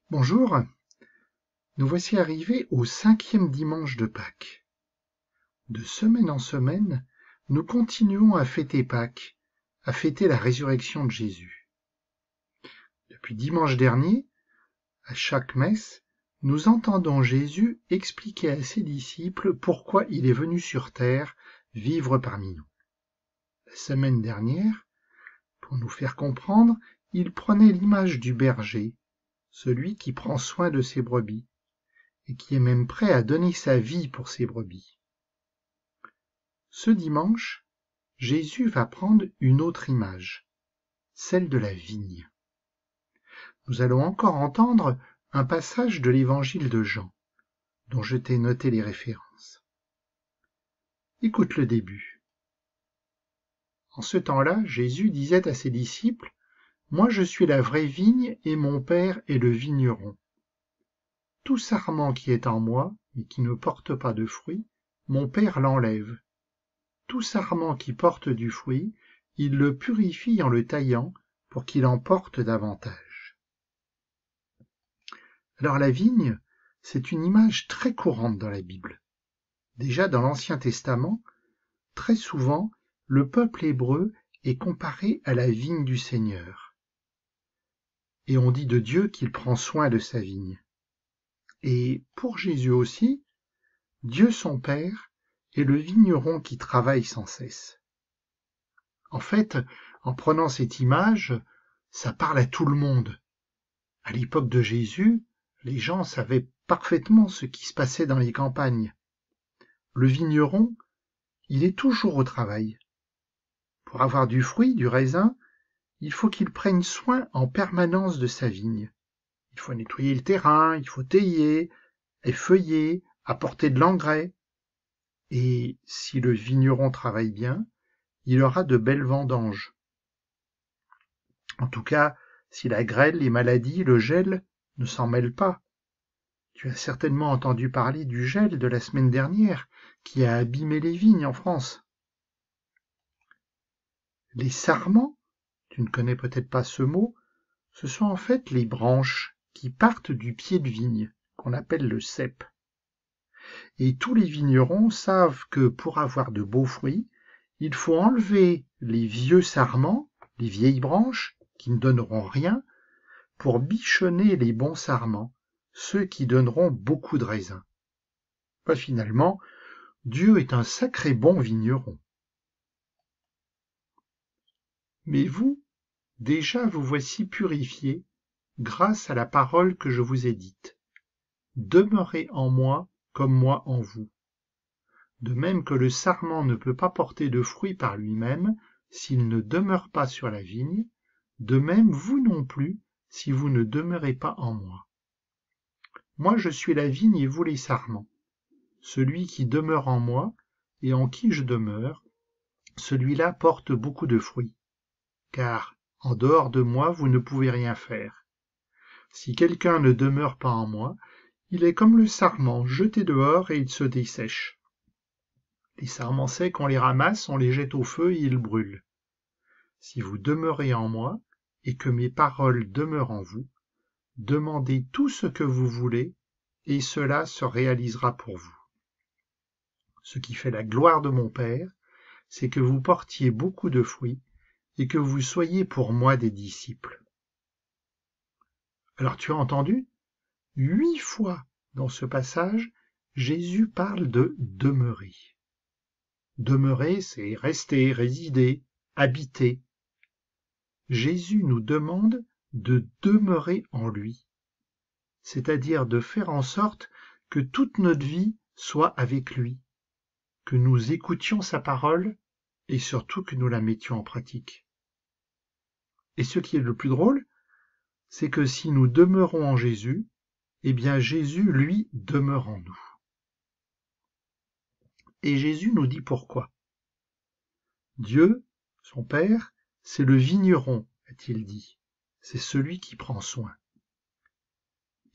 Bonjour, nous voici arrivés au 5e dimanche de Pâques. De semaine en semaine, nous continuons à fêter Pâques, à fêter la résurrection de Jésus. Depuis dimanche dernier, à chaque messe, nous entendons Jésus expliquer à ses disciples pourquoi il est venu sur terre vivre parmi nous. La semaine dernière, pour nous faire comprendre, il prenait l'image du berger, celui qui prend soin de ses brebis, et qui est même prêt à donner sa vie pour ses brebis. Ce dimanche, Jésus va prendre une autre image, celle de la vigne. Nous allons encore entendre un passage de l'évangile de Jean, dont je t'ai noté les références. Écoute le début. En ce temps-là, Jésus disait à ses disciples, « Moi je suis la vraie vigne et mon Père est le vigneron. Tout sarment qui est en moi, mais qui ne porte pas de fruit, mon Père l'enlève. Tout sarment qui porte du fruit, il le purifie en le taillant pour qu'il en porte davantage. » Alors la vigne, c'est une image très courante dans la Bible. Déjà dans l'Ancien Testament, très souvent, le peuple hébreu est comparé à la vigne du Seigneur. Et on dit de Dieu qu'il prend soin de sa vigne. Et pour Jésus aussi, Dieu son Père est le vigneron qui travaille sans cesse. En fait, en prenant cette image, ça parle à tout le monde. À l'époque de Jésus, les gens savaient parfaitement ce qui se passait dans les campagnes. Le vigneron, il est toujours au travail. Pour avoir du fruit, du raisin, il faut qu'il prenne soin en permanence de sa vigne. Il faut nettoyer le terrain, il faut tailler, effeuiller, apporter de l'engrais. Et si le vigneron travaille bien, il aura de belles vendanges. En tout cas, si la grêle, les maladies, le gel ne s'en mêlent pas. Tu as certainement entendu parler du gel de la semaine dernière qui a abîmé les vignes en France. Les sarments, tu ne connais peut-être pas ce mot, ce sont en fait les branches qui partent du pied de vigne, qu'on appelle le cep. Et tous les vignerons savent que pour avoir de beaux fruits, il faut enlever les vieux sarments, les vieilles branches, qui ne donneront rien, pour bichonner les bons sarments, ceux qui donneront beaucoup de raisins. Finalement, Dieu est un sacré bon vigneron. Mais vous, déjà vous voici purifiés grâce à la parole que je vous ai dite. Demeurez en moi comme moi en vous. De même que le sarment ne peut pas porter de fruit par lui-même s'il ne demeure pas sur la vigne, de même vous non plus si vous ne demeurez pas en moi. Moi je suis la vigne et vous les sarments. Celui qui demeure en moi et en qui je demeure, celui-là porte beaucoup de fruits. Car en dehors de moi vous ne pouvez rien faire. Si quelqu'un ne demeure pas en moi, il est comme le sarment jeté dehors et il se dessèche. Les sarments secs, on les ramasse, on les jette au feu et ils brûlent. Si vous demeurez en moi et que mes paroles demeurent en vous, demandez tout ce que vous voulez et cela se réalisera pour vous. Ce qui fait la gloire de mon Père, c'est que vous portiez beaucoup de fruits et que vous soyez pour moi des disciples. Alors tu as entendu ? 8 fois dans ce passage, Jésus parle de demeurer. Demeurer, c'est rester, résider, habiter. Jésus nous demande de demeurer en lui, c'est-à-dire de faire en sorte que toute notre vie soit avec lui, que nous écoutions sa parole et surtout que nous la mettions en pratique. Et ce qui est le plus drôle, c'est que si nous demeurons en Jésus, eh bien Jésus, lui, demeure en nous. Et Jésus nous dit pourquoi. Dieu, son Père, c'est le vigneron, a-t-il dit. C'est celui qui prend soin.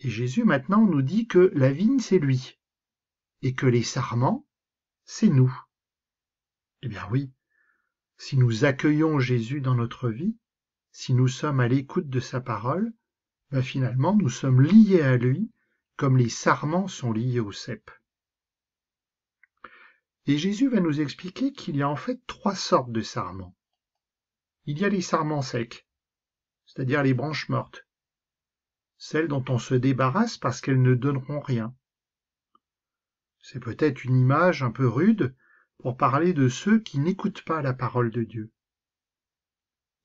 Et Jésus maintenant nous dit que la vigne, c'est lui, et que les sarments, c'est nous. Eh bien oui, si nous accueillons Jésus dans notre vie, si nous sommes à l'écoute de sa parole, finalement nous sommes liés à lui comme les sarments sont liés au cep. Et Jésus va nous expliquer qu'il y a en fait 3 sortes de sarments. Il y a les sarments secs, c'est-à-dire les branches mortes, celles dont on se débarrasse parce qu'elles ne donneront rien. C'est peut-être une image un peu rude pour parler de ceux qui n'écoutent pas la parole de Dieu.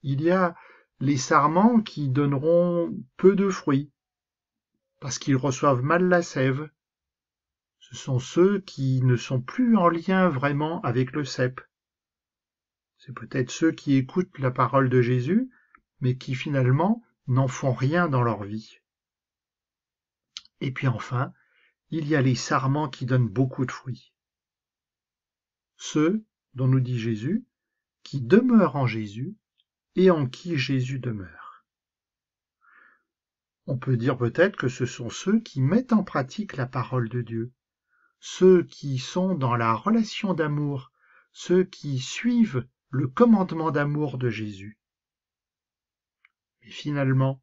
Il y a les sarments qui donneront peu de fruits, parce qu'ils reçoivent mal la sève. Ce sont ceux qui ne sont plus en lien vraiment avec le cep. C'est peut-être ceux qui écoutent la parole de Jésus, mais qui finalement n'en font rien dans leur vie. Et puis enfin, il y a les sarments qui donnent beaucoup de fruits. Ceux, dont nous dit Jésus, qui demeurent en Jésus et en qui Jésus demeure. On peut dire peut-être que ce sont ceux qui mettent en pratique la parole de Dieu, ceux qui sont dans la relation d'amour, ceux qui suivent le commandement d'amour de Jésus. Mais finalement,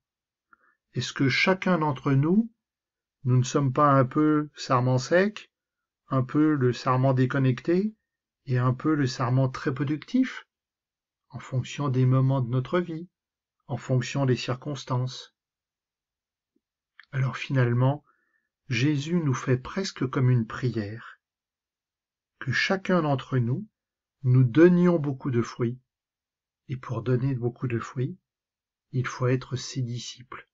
est-ce que chacun d'entre nous, nous ne sommes pas un peu sarment sec, un peu le sarment déconnecté et un peu le sarment très productif, en fonction des moments de notre vie, en fonction des circonstances? Alors finalement, Jésus nous fait presque comme une prière, que chacun d'entre nous, nous donnions beaucoup de fruits, et pour donner beaucoup de fruits, il faut être ses disciples,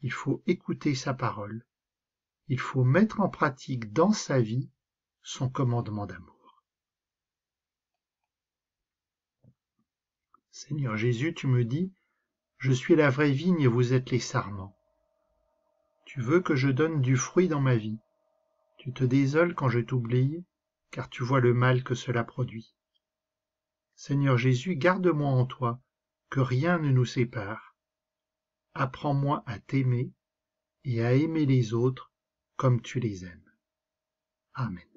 il faut écouter sa parole, il faut mettre en pratique dans sa vie son commandement d'amour. Seigneur Jésus, tu me dis, je suis la vraie vigne et vous êtes les sarments. Tu veux que je donne du fruit dans ma vie. Tu te désoles quand je t'oublie, car tu vois le mal que cela produit. Seigneur Jésus, garde-moi en toi, que rien ne nous sépare. Apprends-moi à t'aimer et à aimer les autres comme tu les aimes. Amen.